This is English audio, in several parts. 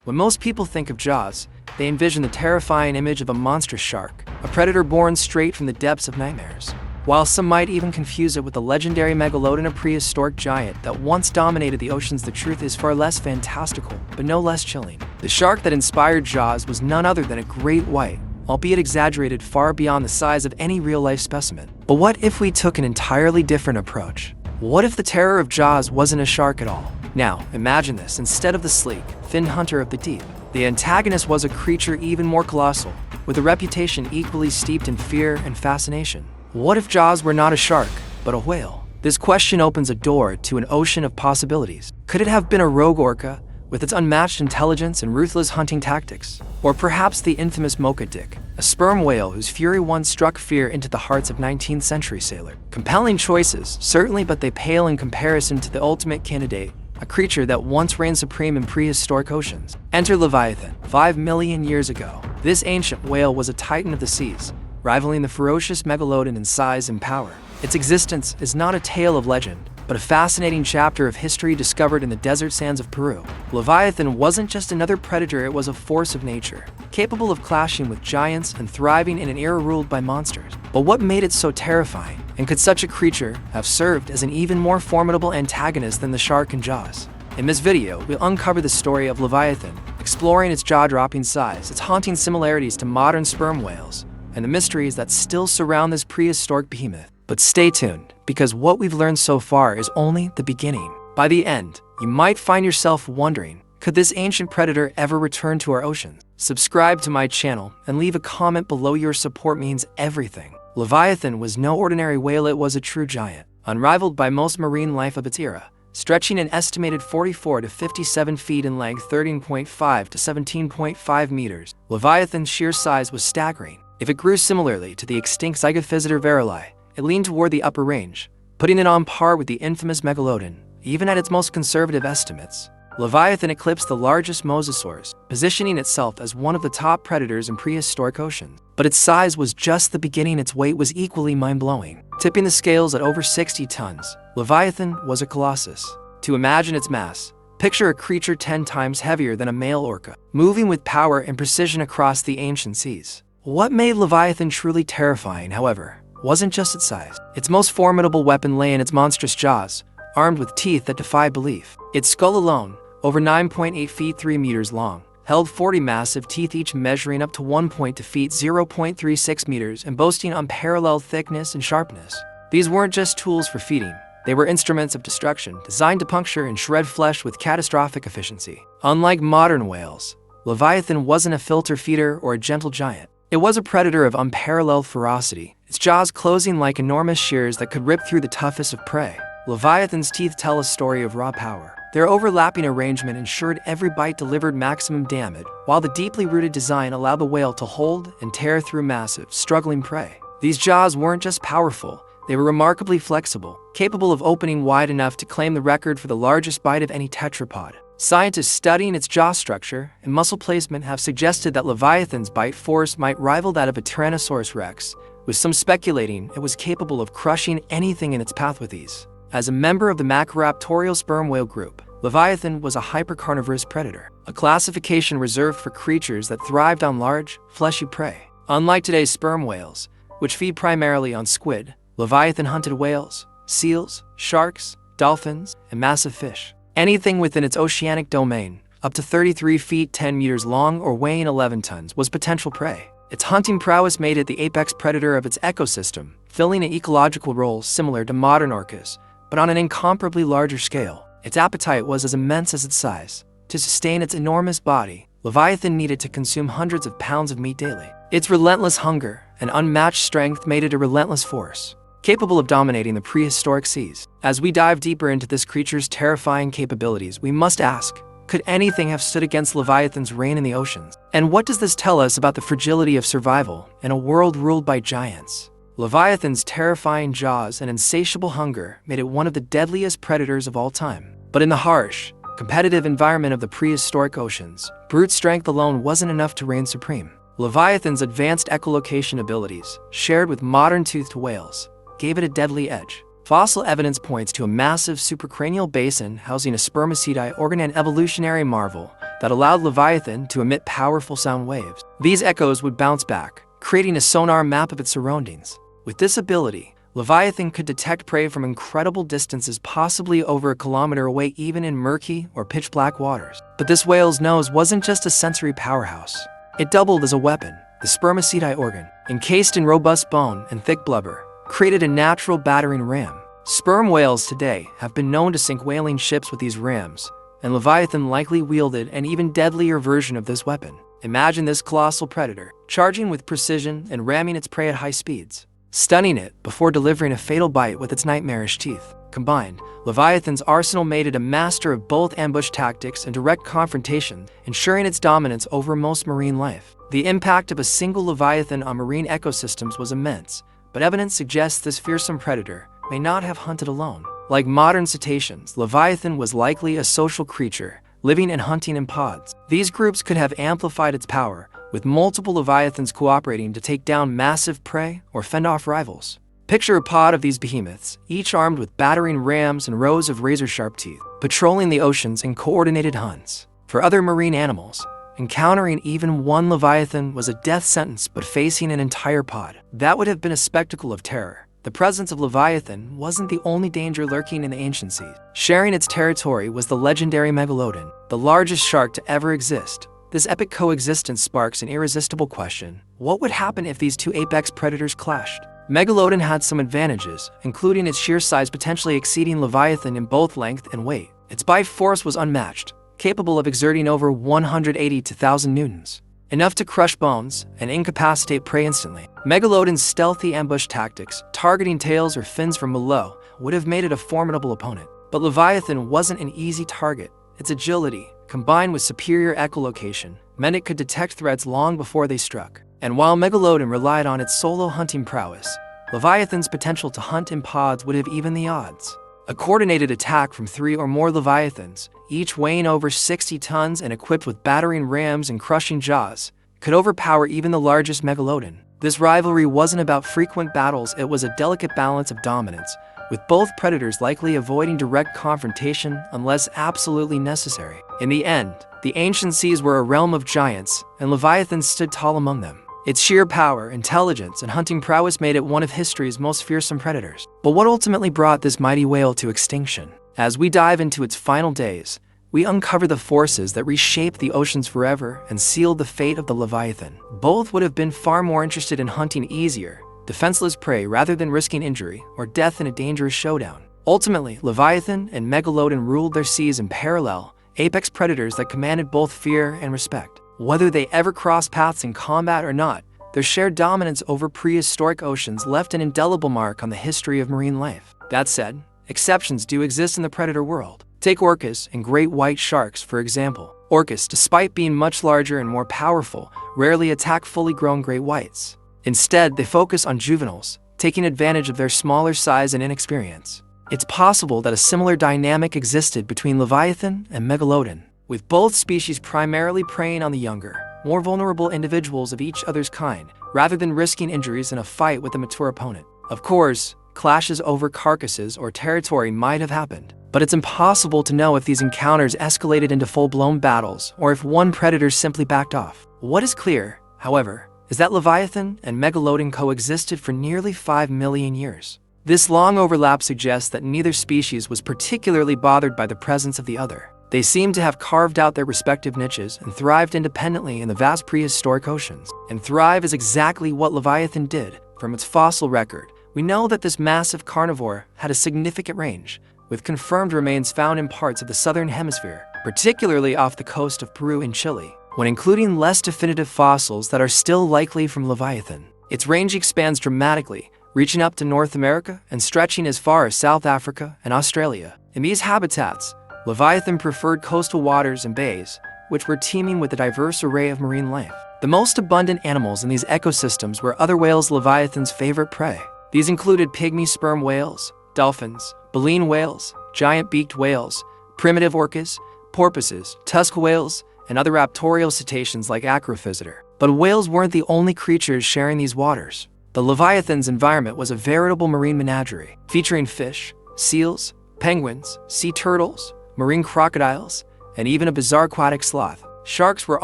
When most people think of Jaws, they envision the terrifying image of a monstrous shark, a predator born straight from the depths of nightmares. While some might even confuse it with the legendary megalodon, a prehistoric giant that once dominated the oceans, the truth is far less fantastical, but no less chilling. The shark that inspired Jaws was none other than a great white, albeit exaggerated far beyond the size of any real-life specimen. But what if we took an entirely different approach? What if the terror of Jaws wasn't a shark at all? Now, imagine this. Instead of the sleek, thin hunter of the deep, the antagonist was a creature even more colossal, with a reputation equally steeped in fear and fascination. What if Jaws were not a shark, but a whale? This question opens a door to an ocean of possibilities. Could it have been a rogue orca, with its unmatched intelligence and ruthless hunting tactics? Or perhaps the infamous mocha dick, a sperm whale whose fury once struck fear into the hearts of 19th century sailors? Compelling choices, certainly, but they pale in comparison to the ultimate candidate, a creature that once reigned supreme in prehistoric oceans. Enter Leviathan. 5 million years ago, this ancient whale was a titan of the seas, rivaling the ferocious megalodon in size and power. Its existence is not a tale of legend, but a fascinating chapter of history discovered in the desert sands of Peru. Leviathan wasn't just another predator, it was a force of nature, capable of clashing with giants and thriving in an era ruled by monsters. But what made it so terrifying? And could such a creature have served as an even more formidable antagonist than the shark in Jaws? In this video, we'll uncover the story of Leviathan, exploring its jaw-dropping size, its haunting similarities to modern sperm whales, and the mysteries that still surround this prehistoric behemoth. But stay tuned, because what we've learned so far is only the beginning. By the end, you might find yourself wondering, could this ancient predator ever return to our oceans? Subscribe to my channel and leave a comment below. Your support means everything. Leviathan was no ordinary whale, it was a true giant, unrivaled by most marine life of its era. Stretching an estimated 44 to 57 feet in length, 13.5 to 17.5 meters, Leviathan's sheer size was staggering. If it grew similarly to the extinct Zygophysidae verili, it leaned toward the upper range, putting it on par with the infamous megalodon. Even at its most conservative estimates, Leviathan eclipsed the largest mosasaurs, positioning itself as one of the top predators in prehistoric oceans. But its size was just the beginning. Its weight was equally mind-blowing. Tipping the scales at over 60 tons, Leviathan was a colossus. To imagine its mass, picture a creature 10 times heavier than a male orca, moving with power and precision across the ancient seas. What made Leviathan truly terrifying, however, wasn't just its size. Its most formidable weapon lay in its monstrous jaws, armed with teeth that defied belief. Its skull alone, over 9.8 feet 3 meters long, held 40 massive teeth, each measuring up to 1.2 feet 0.36 meters and boasting unparalleled thickness and sharpness. These weren't just tools for feeding. They were instruments of destruction, designed to puncture and shred flesh with catastrophic efficiency. Unlike modern whales, Leviathan wasn't a filter feeder or a gentle giant. It was a predator of unparalleled ferocity, its jaws closing like enormous shears that could rip through the toughest of prey. Leviathan's teeth tell a story of raw power. Their overlapping arrangement ensured every bite delivered maximum damage, while the deeply rooted design allowed the whale to hold and tear through massive, struggling prey. These jaws weren't just powerful, they were remarkably flexible, capable of opening wide enough to claim the record for the largest bite of any tetrapod. Scientists studying its jaw structure and muscle placement have suggested that Leviathan's bite force might rival that of a Tyrannosaurus rex, with some speculating it was capable of crushing anything in its path with ease. As a member of the macroraptorial sperm whale group, Leviathan was a hypercarnivorous predator, a classification reserved for creatures that thrived on large, fleshy prey. Unlike today's sperm whales, which feed primarily on squid, Leviathan hunted whales, seals, sharks, dolphins, and massive fish. Anything within its oceanic domain, up to 33 feet 10 meters long or weighing 11 tons, was potential prey. Its hunting prowess made it the apex predator of its ecosystem, filling an ecological role similar to modern orcas, but on an incomparably larger scale. Its appetite was as immense as its size. To sustain its enormous body, Leviathan needed to consume hundreds of pounds of meat daily. Its relentless hunger and unmatched strength made it a relentless force, capable of dominating the prehistoric seas. As we dive deeper into this creature's terrifying capabilities, we must ask, could anything have stood against Leviathan's reign in the oceans? And what does this tell us about the fragility of survival in a world ruled by giants? Leviathan's terrifying jaws and insatiable hunger made it one of the deadliest predators of all time. But in the harsh, competitive environment of the prehistoric oceans, brute strength alone wasn't enough to reign supreme. Leviathan's advanced echolocation abilities, shared with modern toothed whales, gave it a deadly edge. Fossil evidence points to a massive supracranial basin housing a spermaceti organ, an evolutionary marvel that allowed Leviathan to emit powerful sound waves. These echoes would bounce back, creating a sonar map of its surroundings. With this ability, Leviathan could detect prey from incredible distances, possibly over a kilometer away, even in murky or pitch-black waters. But this whale's nose wasn't just a sensory powerhouse. It doubled as a weapon. The spermaceti organ, encased in robust bone and thick blubber, created a natural battering ram. Sperm whales today have been known to sink whaling ships with these rams, and Leviathan likely wielded an even deadlier version of this weapon. Imagine this colossal predator, charging with precision and ramming its prey at high speeds, stunning it before delivering a fatal bite with its nightmarish teeth. Combined, Leviathan's arsenal made it a master of both ambush tactics and direct confrontation, ensuring its dominance over most marine life. The impact of a single Leviathan on marine ecosystems was immense, but evidence suggests this fearsome predator may not have hunted alone. Like modern cetaceans, Leviathan was likely a social creature, living and hunting in pods. These groups could have amplified its power, with multiple Leviathans cooperating to take down massive prey or fend off rivals. Picture a pod of these behemoths, each armed with battering rams and rows of razor-sharp teeth, patrolling the oceans in coordinated hunts. For other marine animals, encountering even one Leviathan was a death sentence, but facing an entire pod, that would have been a spectacle of terror. The presence of Leviathan wasn't the only danger lurking in the ancient seas. Sharing its territory was the legendary megalodon, the largest shark to ever exist. This epic coexistence sparks an irresistible question: what would happen if these two apex predators clashed? Megalodon had some advantages, including its sheer size potentially exceeding Leviathan in both length and weight. Its bite force was unmatched, capable of exerting over 180 to 1,000 newtons, enough to crush bones and incapacitate prey instantly. Megalodon's stealthy ambush tactics, targeting tails or fins from below, would have made it a formidable opponent. But Leviathan wasn't an easy target. Its agility, combined with superior echolocation, meant it could detect threats long before they struck. And while Megalodon relied on its solo hunting prowess, Leviathan's potential to hunt in pods would have evened the odds. A coordinated attack from 3 or more Leviathans, each weighing over 60 tons and equipped with battering rams and crushing jaws, could overpower even the largest Megalodon. This rivalry wasn't about frequent battles, it was a delicate balance of dominance, with both predators likely avoiding direct confrontation unless absolutely necessary. In the end, the ancient seas were a realm of giants, and Leviathan stood tall among them. Its sheer power, intelligence, and hunting prowess made it one of history's most fearsome predators. But what ultimately brought this mighty whale to extinction? As we dive into its final days, we uncover the forces that reshaped the oceans forever and sealed the fate of the Leviathan. Both would have been far more interested in hunting easier, defenseless prey rather than risking injury or death in a dangerous showdown. Ultimately, Leviathan and Megalodon ruled their seas in parallel, apex predators that commanded both fear and respect. Whether they ever crossed paths in combat or not, their shared dominance over prehistoric oceans left an indelible mark on the history of marine life. That said, exceptions do exist in the predator world. Take orcas and great white sharks, for example. Orcas, despite being much larger and more powerful, rarely attack fully grown great whites. Instead, they focus on juveniles, taking advantage of their smaller size and inexperience. It's possible that a similar dynamic existed between Leviathan and Megalodon, with both species primarily preying on the younger, more vulnerable individuals of each other's kind, rather than risking injuries in a fight with a mature opponent. Of course, clashes over carcasses or territory might have happened, but it's impossible to know if these encounters escalated into full-blown battles or if one predator simply backed off. What is clear, however, is that Leviathan and Megalodon coexisted for nearly 5 million years. This long overlap suggests that neither species was particularly bothered by the presence of the other. They seem to have carved out their respective niches and thrived independently in the vast prehistoric oceans. And thrive is exactly what Leviathan did. From its fossil record, we know that this massive carnivore had a significant range, with confirmed remains found in parts of the southern hemisphere, particularly off the coast of Peru and Chile. When including less definitive fossils that are still likely from Leviathan, its range expands dramatically, reaching up to North America and stretching as far as South Africa and Australia. In these habitats, Leviathan preferred coastal waters and bays, which were teeming with a diverse array of marine life. The most abundant animals in these ecosystems were other whales Leviathan's favorite prey. These included pygmy sperm whales, dolphins, baleen whales, giant beaked whales, primitive orcas, porpoises, tusk whales, and other raptorial cetaceans like Acrophyseter. But whales weren't the only creatures sharing these waters. The Leviathan's environment was a veritable marine menagerie, featuring fish, seals, penguins, sea turtles, marine crocodiles, and even a bizarre aquatic sloth. Sharks were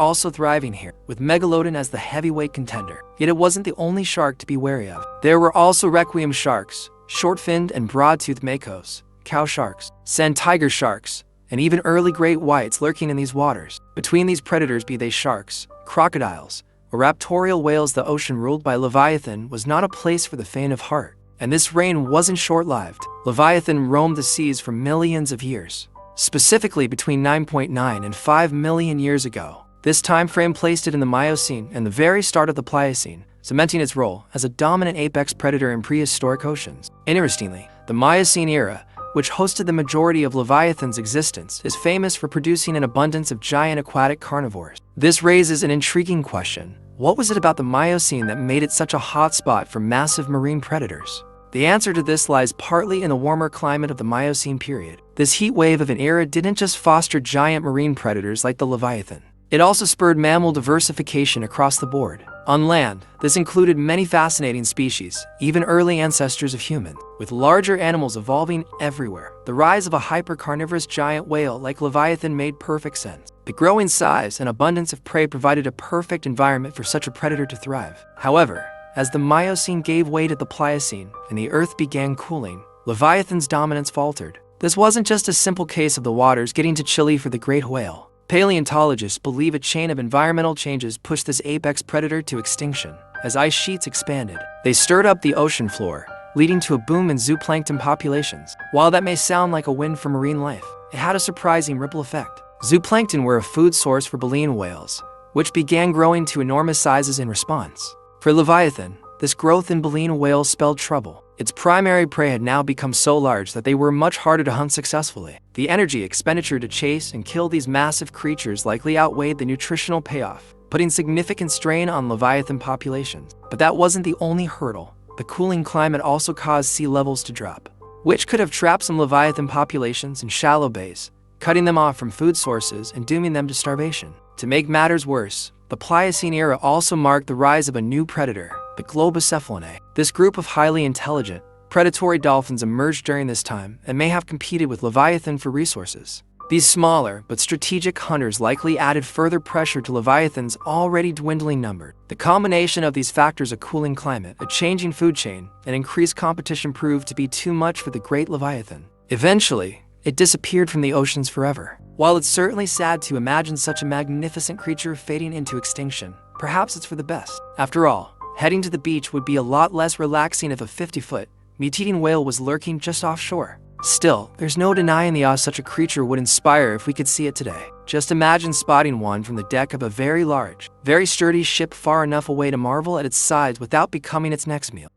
also thriving here, with Megalodon as the heavyweight contender. Yet it wasn't the only shark to be wary of. There were also requiem sharks, short-finned and broad-toothed makos, cow sharks, sand tiger sharks, and even early great whites lurking in these waters. Between these predators, be they sharks, crocodiles, or raptorial whales, the ocean ruled by Leviathan was not a place for the faint of heart. And this reign wasn't short-lived. Leviathan roamed the seas for millions of years, specifically between 9.9 and 5 million years ago. This time frame placed it in the Miocene and the very start of the Pliocene, cementing its role as a dominant apex predator in prehistoric oceans. Interestingly, the Miocene era, which hosted the majority of Leviathan's existence, is famous for producing an abundance of giant aquatic carnivores. This raises an intriguing question. What was it about the Miocene that made it such a hotspot for massive marine predators? The answer to this lies partly in the warmer climate of the Miocene period. This heat wave of an era didn't just foster giant marine predators like the Leviathan. It also spurred mammal diversification across the board. On land, this included many fascinating species, even early ancestors of humans, with larger animals evolving everywhere. The rise of a hyper-carnivorous giant whale like Leviathan made perfect sense. The growing size and abundance of prey provided a perfect environment for such a predator to thrive. However, as the Miocene gave way to the Pliocene and the Earth began cooling, Leviathan's dominance faltered. This wasn't just a simple case of the waters getting too chilly for the great whale. Paleontologists believe a chain of environmental changes pushed this apex predator to extinction. As ice sheets expanded, they stirred up the ocean floor, leading to a boom in zooplankton populations. While that may sound like a win for marine life, it had a surprising ripple effect. Zooplankton were a food source for baleen whales, which began growing to enormous sizes in response. For Leviathan, this growth in baleen whales spelled trouble. Its primary prey had now become so large that they were much harder to hunt successfully. The energy expenditure to chase and kill these massive creatures likely outweighed the nutritional payoff, putting significant strain on Leviathan populations. But that wasn't the only hurdle. The cooling climate also caused sea levels to drop, which could have trapped some Leviathan populations in shallow bays, cutting them off from food sources and dooming them to starvation. To make matters worse, the Pliocene era also marked the rise of a new predator, the Globocephalinae. This group of highly intelligent, predatory dolphins emerged during this time and may have competed with Leviathan for resources. These smaller but strategic hunters likely added further pressure to Leviathan's already dwindling number. The combination of these factors, a cooling climate, a changing food chain, and increased competition, proved to be too much for the great Leviathan. Eventually, it disappeared from the oceans forever. While it's certainly sad to imagine such a magnificent creature fading into extinction, perhaps it's for the best. After all, heading to the beach would be a lot less relaxing if a 50-foot, meat-eating whale was lurking just offshore. Still, there's no denying the awe such a creature would inspire if we could see it today. Just imagine spotting one from the deck of a very large, very sturdy ship far enough away to marvel at its size without becoming its next meal.